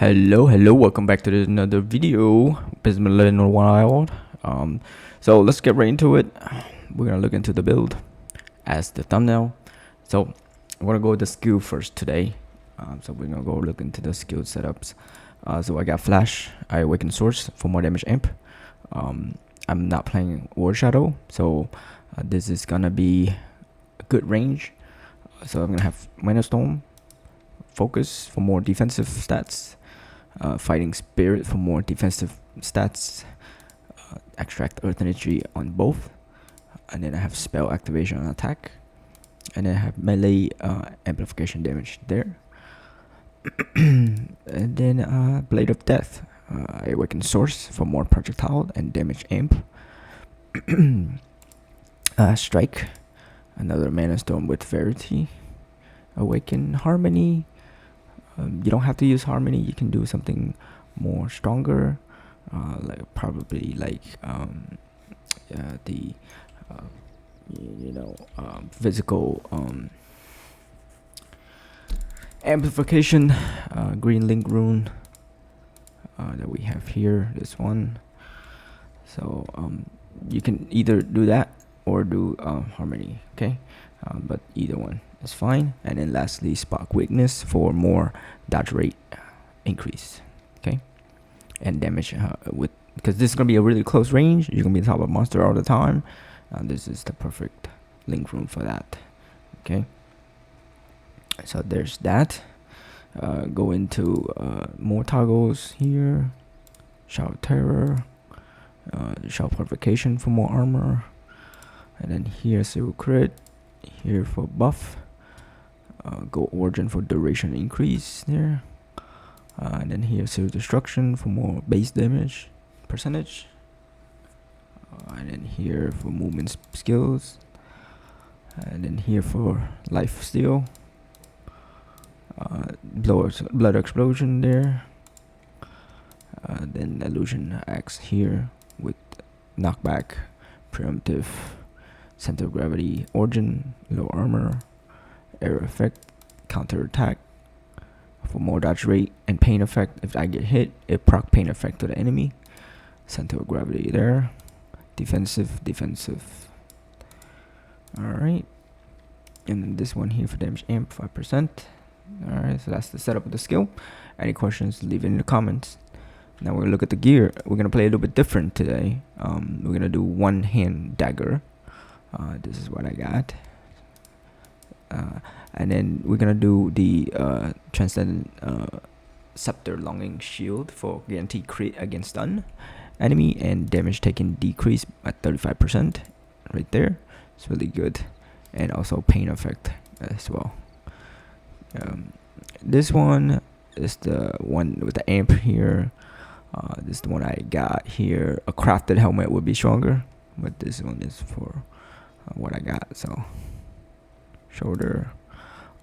Hello, welcome back to another video. It's been a little while. So let's get right into it. We're gonna look into the build as the thumbnail. So I'm gonna go with the skill first today. So we're gonna go look into the skill setups. So I got Flash, I Awaken Source for more damage amp. I'm not playing War Shadow, so this is gonna be a good range. So I'm gonna have Mana Storm, Focus for more defensive stats. Fighting Spirit for more defensive stats, Extract Earth Energy on both, and then I have Spell Activation on attack, and then I have Melee Amplification damage there. And then Blade of Death, I Awaken Source for more projectile and damage amp. Strike, another Mana Storm with Verity, Awaken Harmony. You don't have to use Harmony, you can do something more stronger, probably like the physical amplification, green link rune that we have here, this one. So you can either do that or do Harmony, okay? But either one is fine. And then lastly, Spark Weakness for more dodge rate increase, okay? And damage because this is gonna be a really close range. You're gonna be on top of monster all the time. This is the perfect link rune for that, okay? So there's that. Go into more toggles here. Shout of Terror, Shout Purification for more armor, and then here's Zero Crit. Here for buff, go Origin for duration increase there, and then here Zero Destruction for more base damage percentage, and then here for movement skills, and then here for life steal, blood explosion there, then illusion axe here with knockback, preemptive, center of gravity, origin, low armor, air effect, counter attack for more dodge rate, and pain effect. If I get hit, it proc pain effect to the enemy. Center of gravity there, defensive. Alright, and then this one here for damage amp 5%. Alright, so that's the setup of the skill. Any questions, leave it in the comments. Now we're gonna look at the gear. We're gonna play a little bit different today. We're gonna do one hand dagger. This is what I got, and then we're gonna do the Transcendent Scepter Longing Shield for guaranteed crit against stun enemy and damage taken decrease at 35% right there. It's really good, and also pain effect as well. This one is the one with the amp here. This is the one I got here. A crafted helmet would be stronger, but this one is for what I got. So shoulder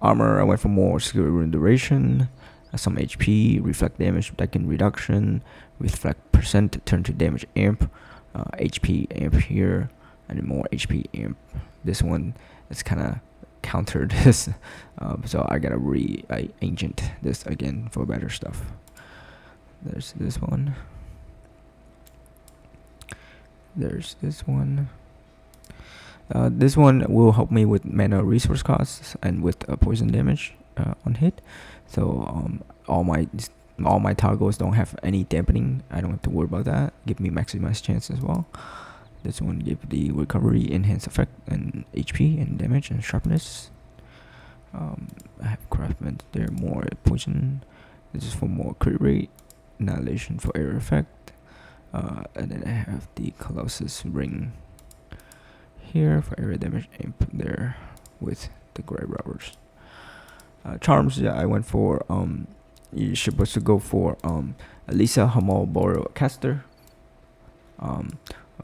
armor, I went for more skill rune duration, some HP, reflect damage taken reduction, reflect percent turn to damage amp, HP amp here, and then more HP amp. This one is kind of counter this, so I gotta ancient this again for better stuff. There's this one. There's this one. This one will help me with mana resource costs and with poison damage on hit. So all my toggles don't have any dampening. I don't have to worry about that. Give me maximized chance as well. This one give the recovery, enhance effect, and HP and damage and sharpness. I have craftment there, more poison. This is for more crit rate, annihilation for air effect, and then I have the Colossus ring here for area damage amp there with the gray robbers. Charms, yeah, I went for you're supposed to go for Elisa Hamal Boreal Caster,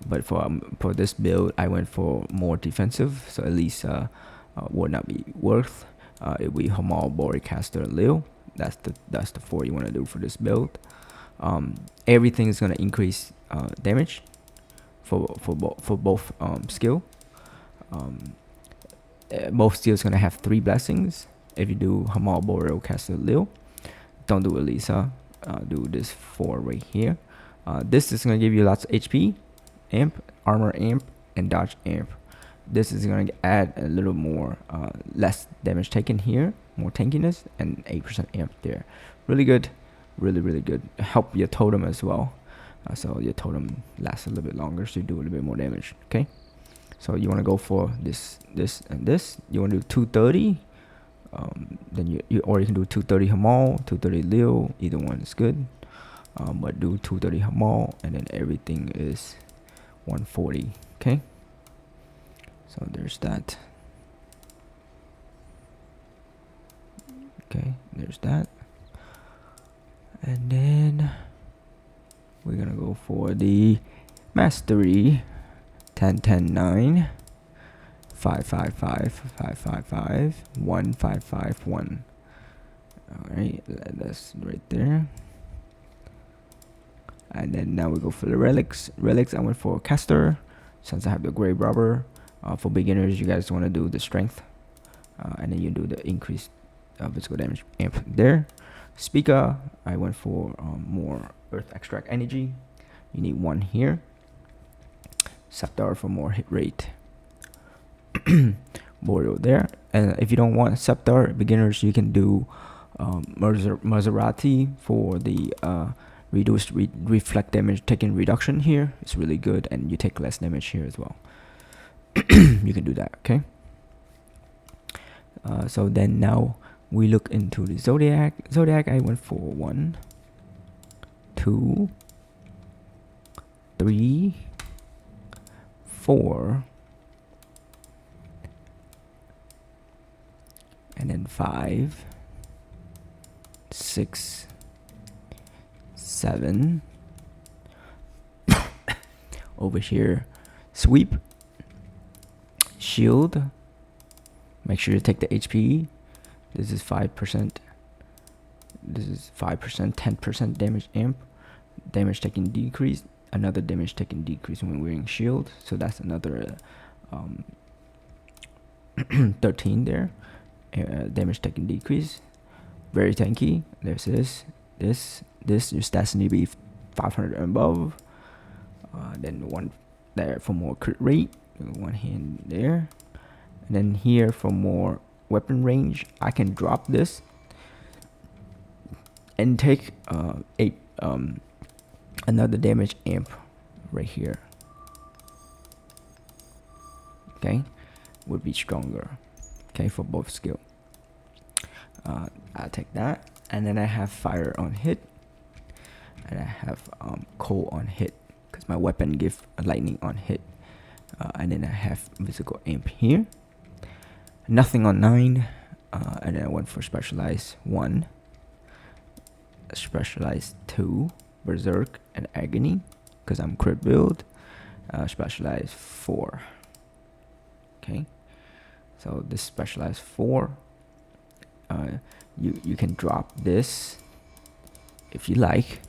but for this build I went for more defensive, so Elisa would not be worth. It will be Hamal Boreal Caster Lil. That's the four you want to do for this build. Everything is gonna increase damage for both skill. Both skills gonna have 3 blessings. If you do Hamal Boreal Caster Lil, don't do Elisa. do this 4 right here. This is gonna give you lots of HP, amp, armor amp, and dodge amp. This is gonna add a little more less damage taken here, more tankiness, and 8% amp there. Really good, really good. Help your totem as well, so your totem lasts a little bit longer, so you do a little bit more damage. Okay, so you want to go for this, and this. You want to do 230. Then you or you can do 230 Hamal, 230 Leo. Either one is good, but do 230 Hamal, and then everything is 140. Okay, so there's that. Okay, there's that. And then we're gonna go for the mastery. 10 10 9 5 5 5 5 5 5 1 5 5 1. All right, that's right there. And then now we go for the relics. I went for caster since I have the grave robber. For beginners, you guys want to do the strength, and then you do the increased physical damage amp there. Speaker, I went for more earth extract energy. You need 1 here. Scepter for more hit rate. Boreal there. And if you don't want Scepter, beginners, you can do Maserati for the reduced reflect damage taken reduction here. It's really good, and you take less damage here as well. You can do that. Okay, so then now we look into the Zodiac. I went for 1 2 3 4 and then 5 6 7. Over here, sweep, shield. Make sure you take the HP. This is 5%. This is 5%, 10% damage amp. Damage taken decrease. Another damage taken decrease when wearing shield. So that's another 13 there. Damage taken decrease. Very tanky. There's this. Your stats need to be 500 and above. Then 1 there for more crit rate. 1 hand there. And then here for more weapon range, I can drop this and take another damage amp right here. Okay, would be stronger. Okay, for both skill. I'll take that, and then I have fire on hit, and I have cold on hit because my weapon give lightning on hit, and then I have physical amp here. Nothing on 9, and then I went for specialized 1, specialized 2, berserk and agony because I'm crit build, specialized 4. Okay, so this specialized 4, you can drop this if you like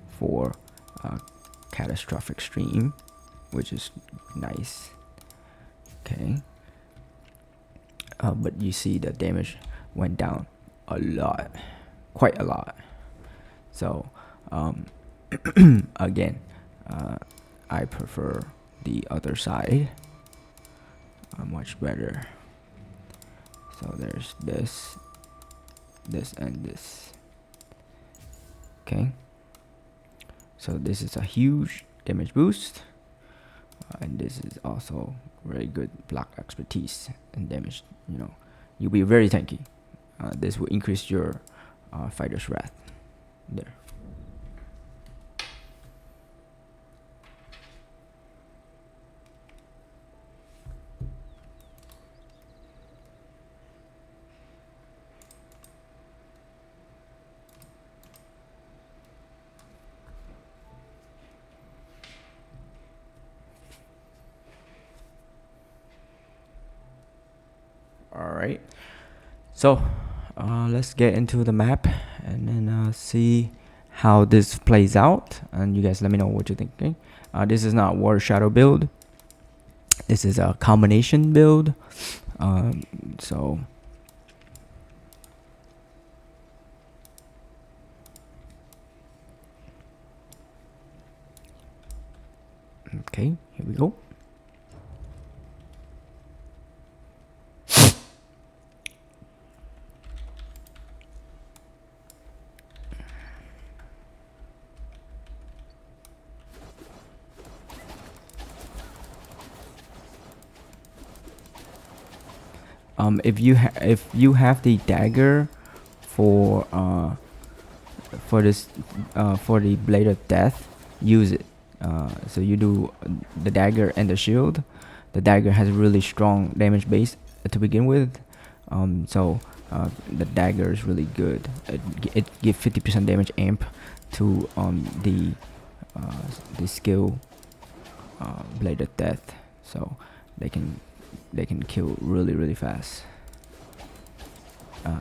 for catastrophic stream, which is nice. Okay, but you see the damage went down a lot, quite a lot. So again, I prefer the other side, much better. So there's this, and this. Okay, so this is a huge damage boost, and this is also very good block expertise and damage. You know, you'll be very tanky. This will increase your fighter's wrath there. All right, so let's get into the map and then see how this plays out, and you guys let me know what you think. Okay, this is not War Shadow build, this is a combination build. So Okay, here we go. If you have the dagger for this for the blade of death, use it. So you do the dagger and the shield. The dagger has a really strong damage base to begin with, so the dagger is really good. It gives 50% damage amp to the skill blade of death, so they can kill really fast,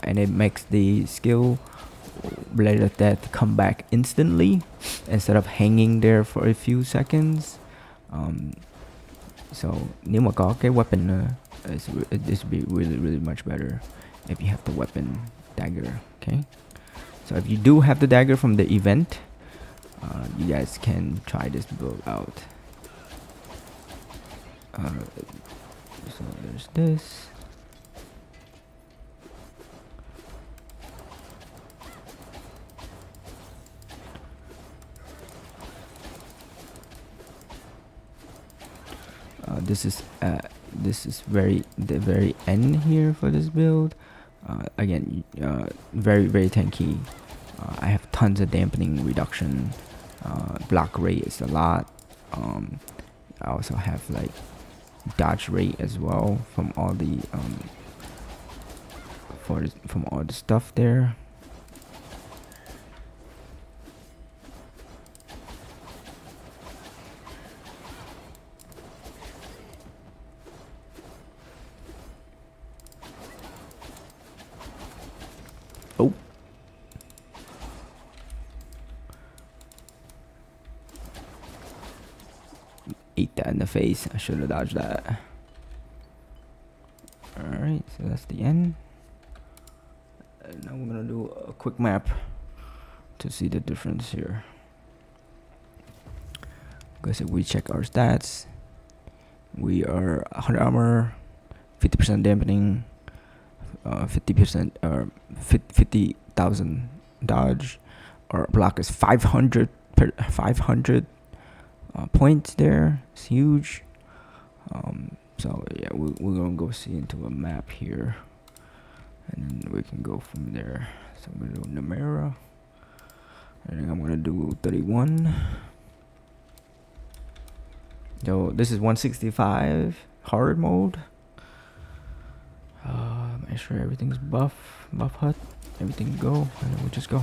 and it makes the skill blade of death come back instantly instead of hanging there for a few seconds. So nếu mà có cái weapon this would be really much better if you have the weapon dagger. Okay, so if you do have the dagger from the event, you guys can try this build out. So there's this. This is the very end here for this build. Again, very tanky. I have tons of dampening reduction. Block rate is a lot. I also have like dodge rate as well from all the from all the stuff there. Oh. Ate that in the face. I should have dodged that. Alright, so that's the end. And now we're gonna do a quick map to see the difference here. Because if we check our stats, we are 100 armor, 50% dampening, 50% or 50,000 dodge. Our block is 500 points there. It's huge. So yeah, we're gonna go see into a map here, and then we can go from there. So I'm gonna do Namera, and then I'm gonna do 31. So this is 165 hard mode. Make sure everything's buff hut, everything go, and then we'll just go.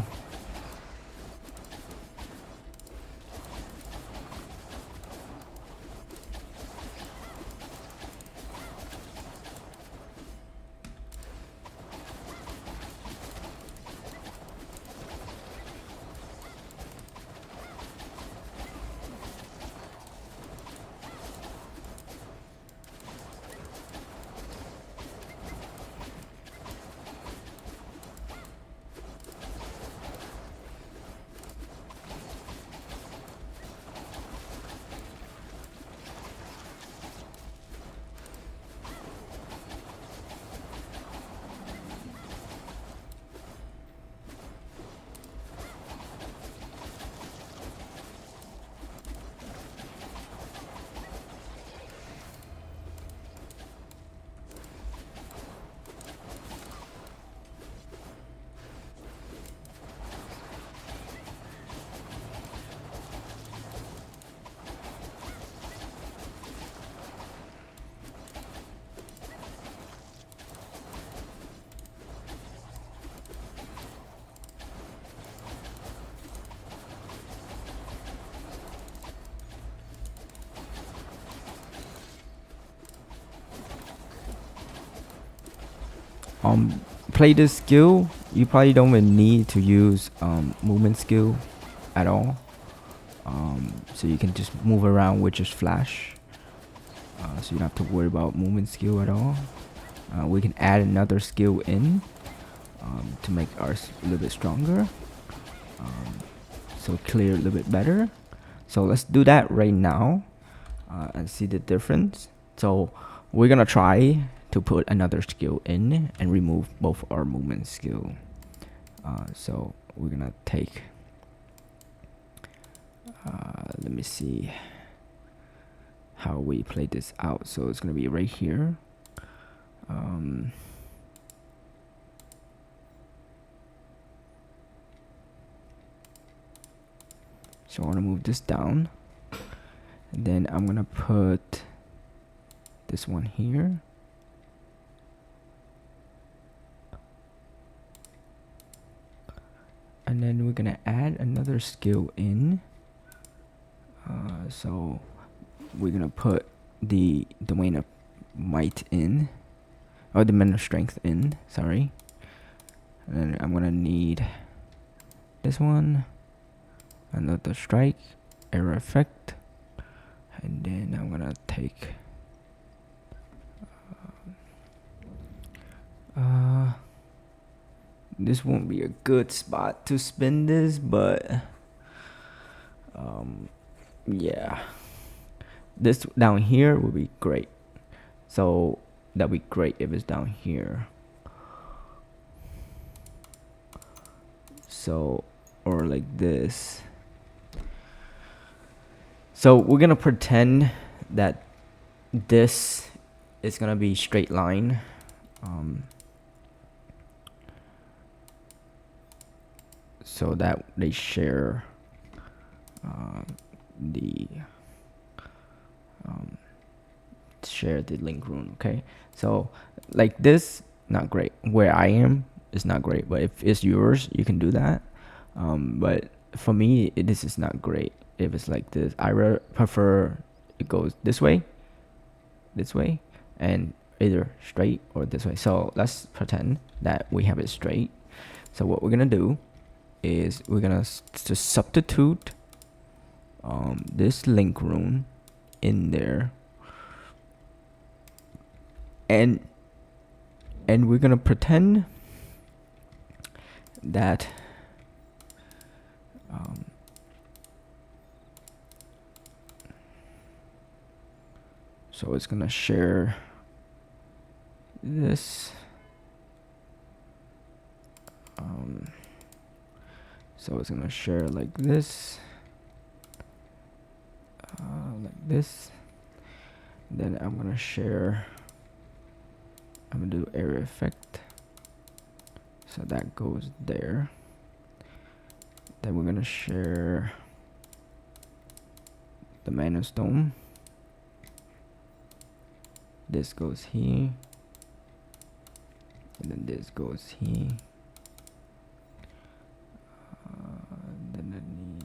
Play this skill, you probably don't even need to use movement skill at all. So you can just move around with just flash. So you don't have to worry about movement skill at all. We can add another skill in to make ours a little bit stronger. So clear a little bit better. So let's do that right now. and see the difference. So we're gonna try to put another skill in and remove both our movement skill. So we're gonna take, let me see how we play this out. So it's gonna be right here. So I want to move this down, and then I'm gonna put this one here. And then we're gonna add another skill in. So we're gonna put the domain of might in, or the domain of strength in, sorry. And then I'm gonna need this one, another strike, error effect, and then I'm gonna take this won't be a good spot to spin this, but yeah, this down here would be great. So that'd be great if it's down here. So, or like this. So we're gonna pretend that this is gonna be straight line. So that they share the link rune. Okay, so like this, not great. Where I am is not great, but if it's yours, you can do that. But for me, this is not great if it's like this. I prefer it goes this way, and either straight or this way. So let's pretend that we have it straight. So what we're gonna do is we're gonna just substitute this link rune in there, and we're gonna pretend that so it's gonna share this. So it's gonna share like this, Then I'm gonna share. I'm gonna do area effect. So that goes there. Then we're gonna share the mana stone. This goes here, and then this goes here. Then I need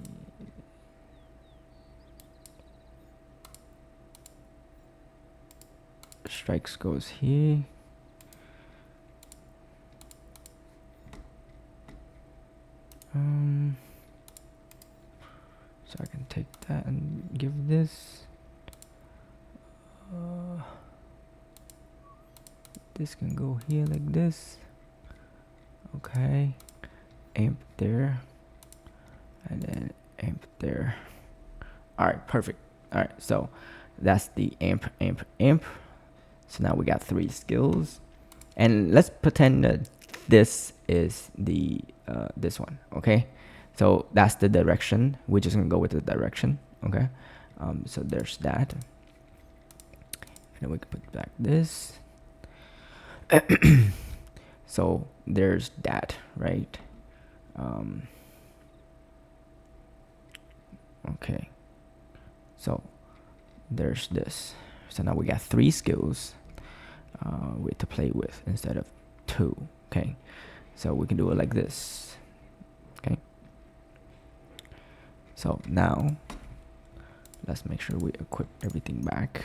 strikes goes here. So I can take that and give this. This can go here like this. Okay, amp there, and then amp there. All right, perfect. All right, so that's the amp. So now we got 3 skills, and let's pretend that this is the this one. Okay, so that's the direction. We're just gonna go with the direction. Okay, so there's that, and then we can put back this. So there's that, right? Okay, so there's this. So now we got 3 skills to play with instead of 2. Okay, so we can do it like this. Okay, so now let's make sure we equip everything back.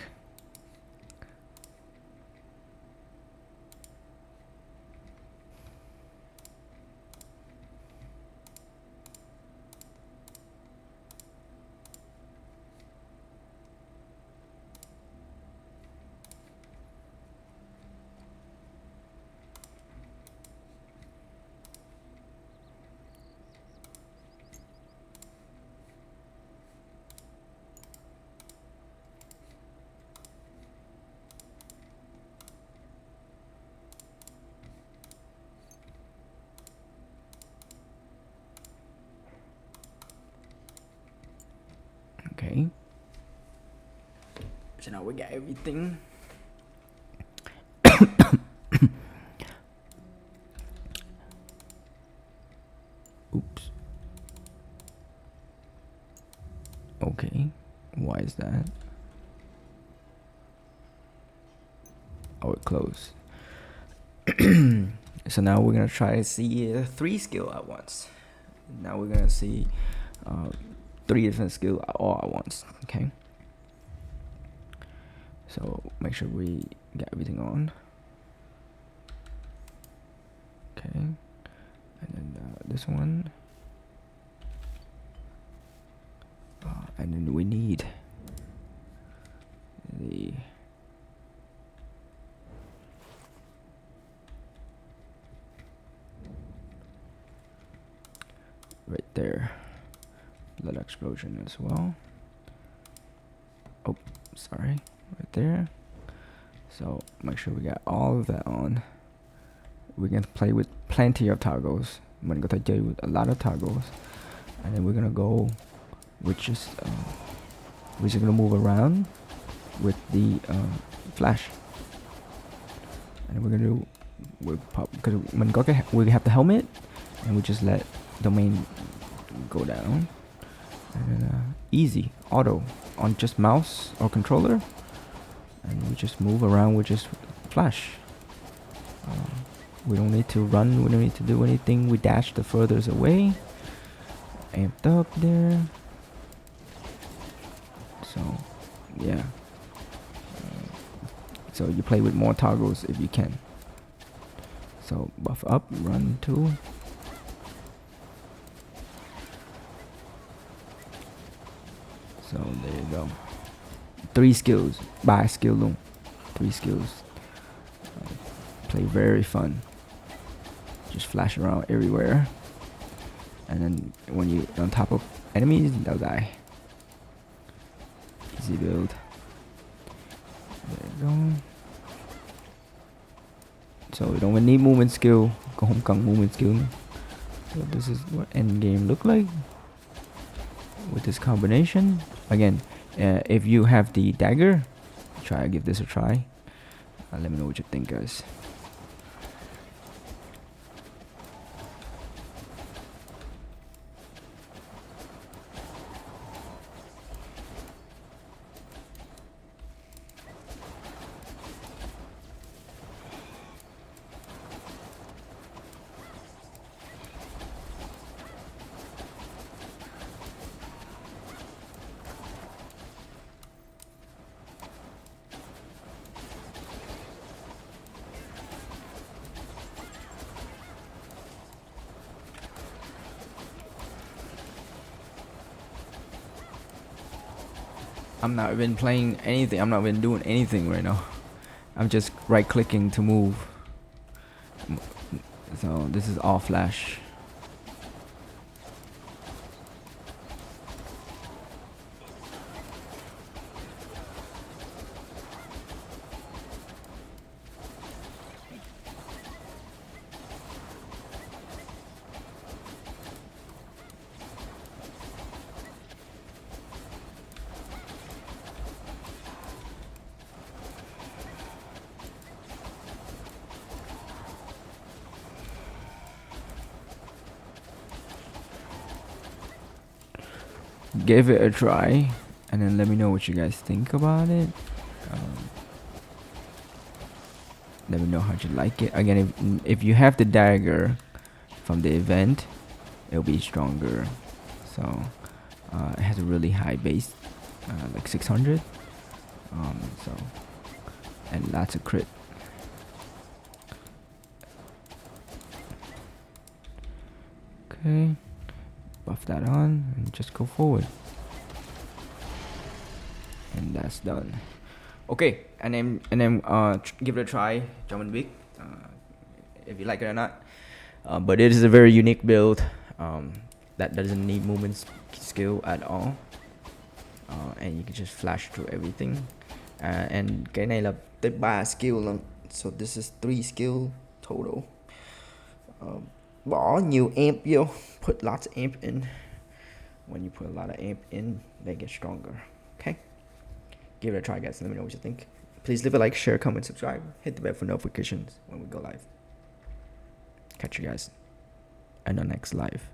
So now we got everything. Oops. Okay. Why is that? Oh, it closed. So now we're gonna try to see 3 skill at once. Now we're gonna see 3 different skill all at once. Okay. So make sure we get everything on. Okay. And then this one. And then we need the right there, blood explosion as well. Oh, sorry, right there. So make sure we got all of that on. We're gonna play with plenty of toggles. I'm gonna go to with a lot of toggles, and then we're gonna go with just we're just gonna move around with the flash, and we're gonna do because when we have the helmet, and we just let domain go down, and then easy auto on just mouse or controller, and we just move around with just flash. We don't need to run, we don't need to do anything. We dash the furthest away, amped up there. So yeah, so you play with more toggles if you can. So buff up, run 2. So there you go. 3 skills by skill loom. 3 skills. Play very fun. Just flash around everywhere. And then when you on top of enemies, they'll die. Easy build. There you go. So we don't even need movement skill. Go home kung movement skill. So this is what end game look like with this combination. Again, if you have the dagger, try to give this a try. Let me know what you think, guys. I'm not even playing anything. I'm not even doing anything right now. I'm just right clicking to move. So this is all flash. Give it a try, and then let me know what you guys think about it. Let me know how you like it. Again, if you have the dagger from the event, it'll be stronger. So it has a really high base, like 600. So and lots of crit. Okay, buff that on and just go forward. And that's done. Okay, and then give it a try, German Big, if you like it or not. But it is a very unique build that doesn't need movement skill at all, and you can just flash through everything. And cái này là tới 3 skill luôn. So this is 3 skill total. Bỏ nhiều amp vô, put lots of amp in. When you put a lot of amp in, they get stronger. Okay. give it a try, guys. Let me know what you think. Please leave a like, share, comment, subscribe, hit the bell for notifications when we go live. Catch you guys in the next live.